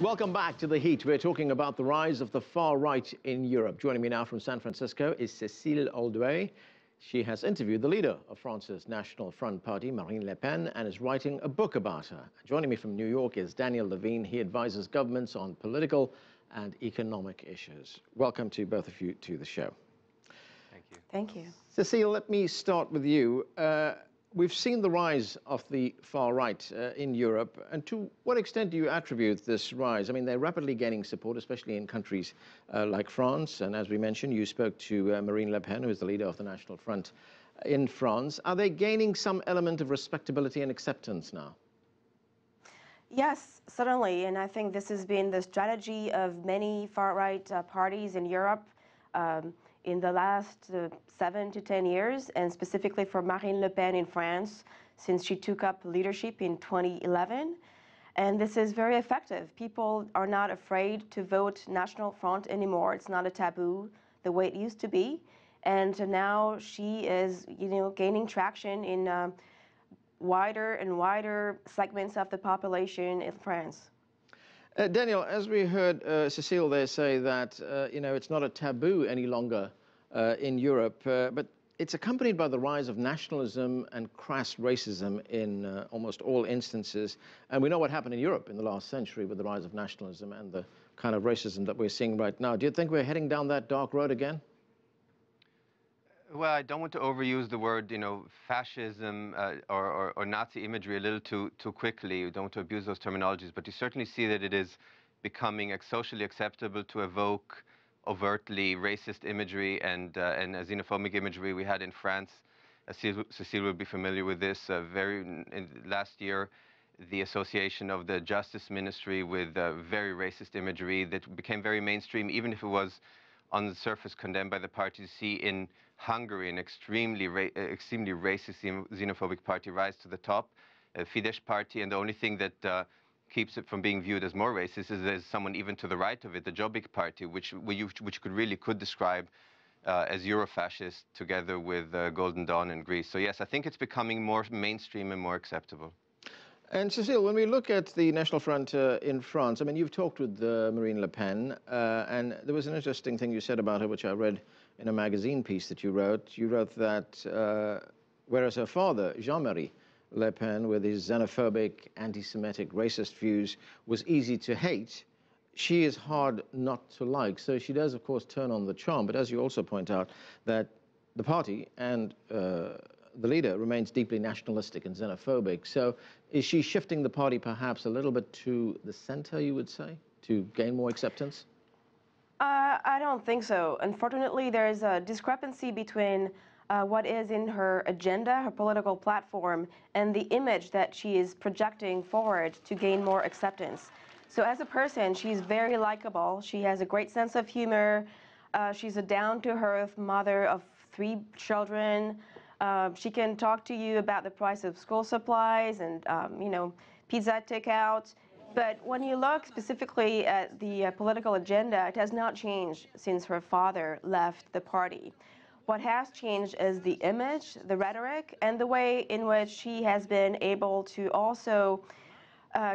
Welcome back to The Heat. We're talking about the rise of the far right in Europe. Joining me now from San Francisco is Cecile Alduy. She has interviewed the leader of France's National Front Party, Marine Le Pen, and is writing a book about her. Joining me from New York is Daniel Levin. He advises governments on political and economic issues. Welcome to both of you to the show. Thank you. Thank you. Cecile, let me start with you. We've seen the rise of the far right in Europe, and to what extent do you attribute this rise? I mean, they're rapidly gaining support, especially in countries like France, and as we mentioned, you spoke to Marine Le Pen, who is the leader of the National Front in France. Are they gaining some element of respectability and acceptance now? Yes, certainly, and I think this has been the strategy of many far-right parties in Europe in the last 7 to 10 years, and specifically for Marine Le Pen in France, since she took up leadership in 2011. And this is very effective. People are not afraid to vote National Front anymore. It's not a taboo the way it used to be. And now she is, gaining traction in wider and wider segments of the population in France. Daniel, as we heard Cecile there say that, it's not a taboo any longer in Europe, but it's accompanied by the rise of nationalism and crass racism in almost all instances. And we know what happened in Europe in the last century with the rise of nationalism and the kind of racism that we're seeing right now. Do you think we're heading down that dark road again? Well, I don't want to overuse the word, fascism or Nazi imagery a little too quickly. You don't want to abuse those terminologies, but you certainly see that it is becoming socially acceptable to evoke overtly racist imagery and xenophobic imagery. We had in France, Cecile will be familiar with this, last year, the association of the Justice Ministry with very racist imagery that became very mainstream, even if it was on the surface condemned by the party. You see in Hungary an extremely racist, xenophobic party rise to the top, Fidesz party, and the only thing that keeps it from being viewed as more racist is there's someone even to the right of it, the Jobbik party, which could describe as Eurofascist, together with Golden Dawn in Greece. So yes, I think it's becoming more mainstream and more acceptable. And Cecile, when we look at the National Front in France, I mean, you've talked with Marine Le Pen, and there was an interesting thing you said about her, which I read in a magazine piece that you wrote. You wrote that whereas her father, Jean-Marie Le Pen, with his xenophobic, anti-Semitic, racist views, was easy to hate, she is hard not to like. So she does, of course, turn on the charm. But as you also point out, that the party and the leader remains deeply nationalistic and xenophobic. So is she shifting the party perhaps a little bit to the center, you would say, to gain more acceptance? I don't think so. Unfortunately, there's a discrepancy between what is in her agenda, her political platform, and the image that she is projecting forward to gain more acceptance. So as a person, she's very likable. She has a great sense of humor. She's a down-to-earth mother of 3 children. She can talk to you about the price of school supplies and, pizza takeout. But when you look specifically at the political agenda, it has not changed since her father left the party. What has changed is the image, the rhetoric, and the way in which she has been able to also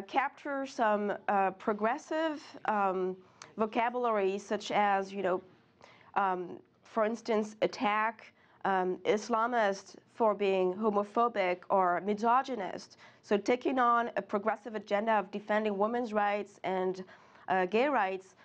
capture some progressive vocabulary, such as, for instance, attack Islamists for being homophobic or misogynist. So taking on a progressive agenda of defending women's rights and gay rights,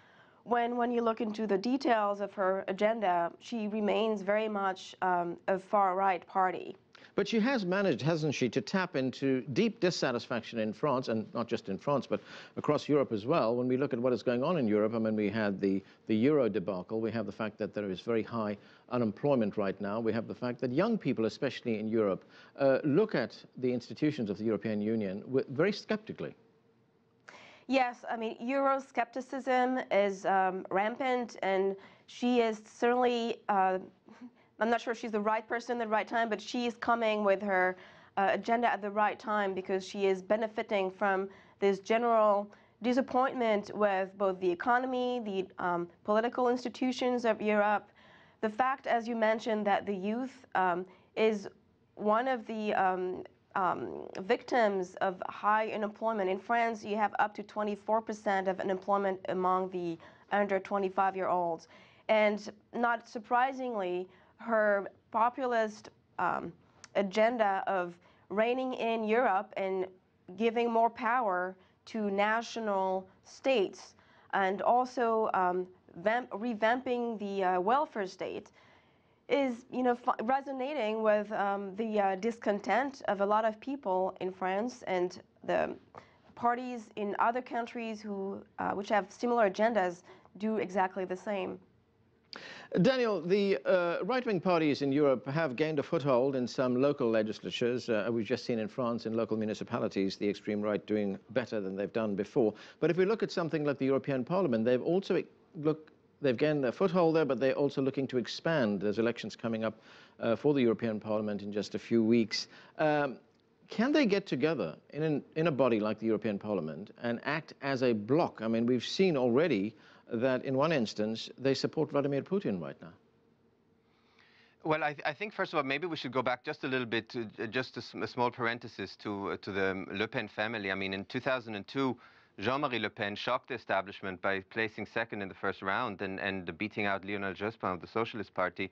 when you look into the details of her agenda, she remains very much a far-right party. But she has managed, hasn't she, to tap into deep dissatisfaction in France, and not just in France, but across Europe as well. When we look at what is going on in Europe, I mean, we had the Euro debacle. We have the fact that there is very high unemployment right now. We have the fact that young people, especially in Europe, look at the institutions of the European Union very skeptically. Yes, I mean, Euroscepticism is rampant, and she is certainly I'm not sure she's the right person at the right time, but she is coming with her agenda at the right time because she is benefiting from this general disappointment with both the economy, the political institutions of Europe. The fact, as you mentioned, that the youth is one of the victims of high unemployment. In France, you have up to 24% of unemployment among the under 25-year-olds. And not surprisingly, her populist agenda of reining in Europe and giving more power to national states and also revamping the welfare state is, resonating with the discontent of a lot of people in France, and the parties in other countries which have similar agendas do exactly the same. Daniel, the right-wing parties in Europe have gained a foothold in some local legislatures. We've just seen in France, in local municipalities, the extreme right doing better than they've done before. But if we look at something like the European Parliament, they've gained a foothold there, but they're also looking to expand. There's elections coming up for the European Parliament in just a few weeks. Can they get together in a body like the European Parliament and act as a bloc? I mean, we've seen already that in one instance, they support Vladimir Putin right now. Well, I think, first of all, maybe we should go back just a little bit to just a small parenthesis to the Le Pen family. I mean, in 2002, Jean-Marie Le Pen shocked the establishment by placing second in the first round and beating out Lionel Jospin of the Socialist Party.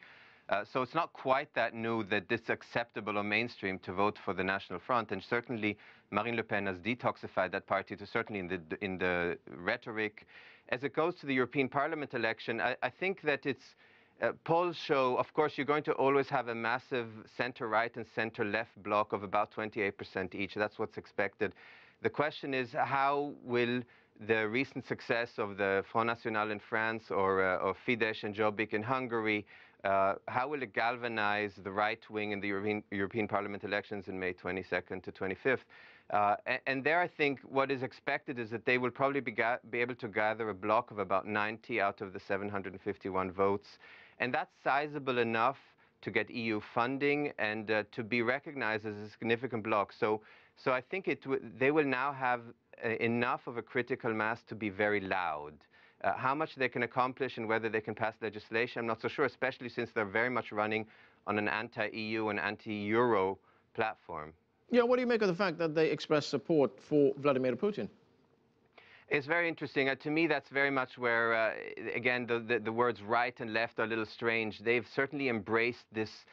So it's not quite that new that it's acceptable or mainstream to vote for the National Front, and certainly Marine Le Pen has detoxified that party to certainly in the rhetoric. As it goes to the European Parliament election, I think that it's polls show, of course, you're going to always have a massive center-right and center-left bloc of about 28% each. That's what's expected. The question is, how will the recent success of the Front National in France or Fidesz and Jobbik in Hungary, how will it galvanize the right wing in the European Parliament elections in May 22nd to 25th? And there, I think, what is expected is that they will probably be able to gather a block of about 90 out of the 751 votes. And that's sizable enough to get EU funding and to be recognized as a significant bloc. So I think they will now have enough of a critical mass to be very loud. How much they can accomplish and whether they can pass legislation, I'm not so sure, especially since they're very much running on an anti-EU and anti-Euro platform. Yeah, what do you make of the fact that they express support for Vladimir Putin? It's very interesting. To me, that's very much where, again, the words right and left are a little strange. They've certainly embraced this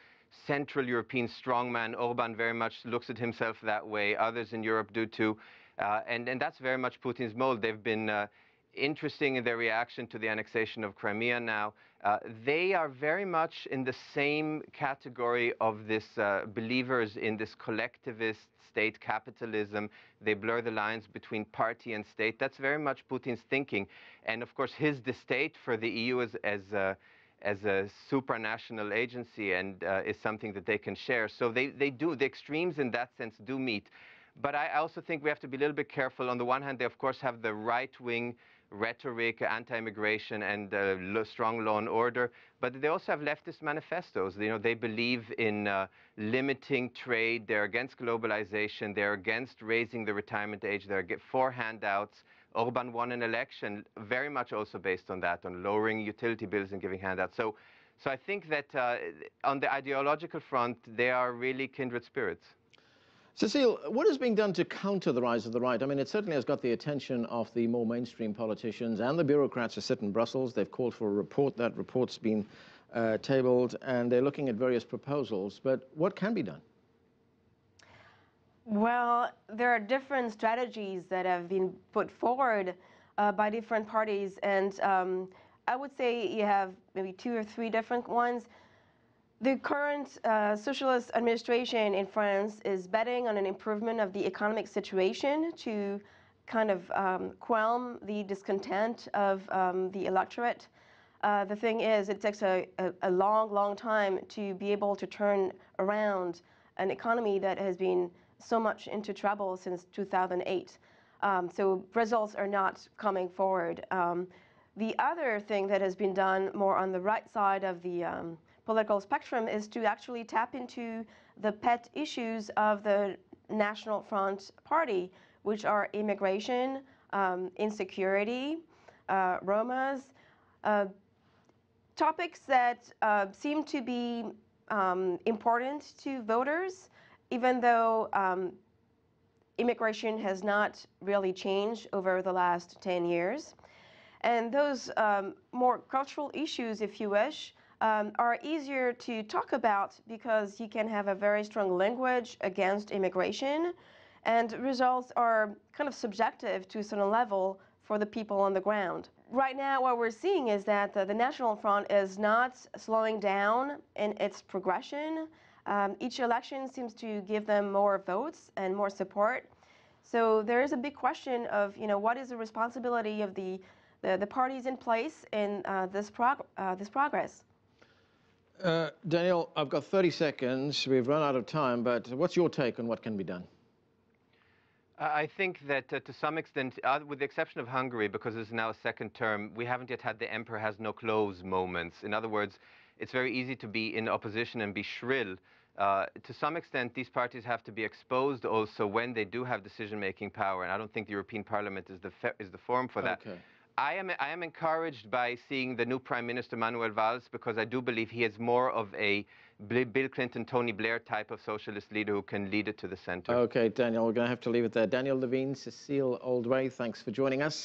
Central European strongman. Orban very much looks at himself that way. Others in Europe do too. And that's very much Putin's mold. They've been interesting in their reaction to the annexation of Crimea now. They are very much in the same category of this believers in this collectivist state capitalism. They blur the lines between party and state. That's very much Putin's thinking. And of course, his distaste for the EU as a supranational agency and is something that they can share. So the extremes in that sense do meet. But I also think we have to be a little bit careful. On the one hand, they of course have the right-wing rhetoric, anti-immigration, and strong law and order. But they also have leftist manifestos. They believe in limiting trade. They're against globalization. They're against raising the retirement age. They're for handouts. Orban won an election very much also based on that, on lowering utility bills and giving handouts. So I think that on the ideological front, they are really kindred spirits. Cecile, what is being done to counter the rise of the right? I mean, it certainly has got the attention of the more mainstream politicians and the bureaucrats who sit in Brussels. They've called for a report. That report's been tabled, and they're looking at various proposals. But what can be done? Well, there are different strategies that have been put forward by different parties, and I would say you have maybe 2 or 3 different ones. The current socialist administration in France is betting on an improvement of the economic situation to kind of quell the discontent of the electorate. The thing is, it takes a long, long time to be able to turn around an economy that has been so much into trouble since 2008. So results are not coming forward. The other thing that has been done more on the right side of the political spectrum is to actually tap into the pet issues of the National Front Party, which are immigration, insecurity, Romas, topics that seem to be important to voters even though immigration has not really changed over the last 10 years. And those more cultural issues, if you wish, are easier to talk about because you can have a very strong language against immigration, and results are kind of subjective to a certain level for the people on the ground. Right now, what we're seeing is that the National Front is not slowing down in its progression. Each election seems to give them more votes and more support. So there is a big question of, what is the responsibility of the parties in place in this progress? Daniel, I've got 30 seconds. We've run out of time, but what's your take on what can be done? I think that to some extent, with the exception of Hungary, because it's now a second term, we haven't yet had the emperor has no clothes moments. In other words, it's very easy to be in opposition and be shrill. To some extent, these parties have to be exposed also when they do have decision-making power, and I don't think the European Parliament is the forum for that. Okay. I am encouraged by seeing the new Prime Minister Manuel Valls, because I do believe he is more of a Bill Clinton, Tony Blair type of socialist leader who can lead it to the center. Okay, Daniel, we're going to have to leave it there. Daniel Levin, Cecile Alduy, thanks for joining us.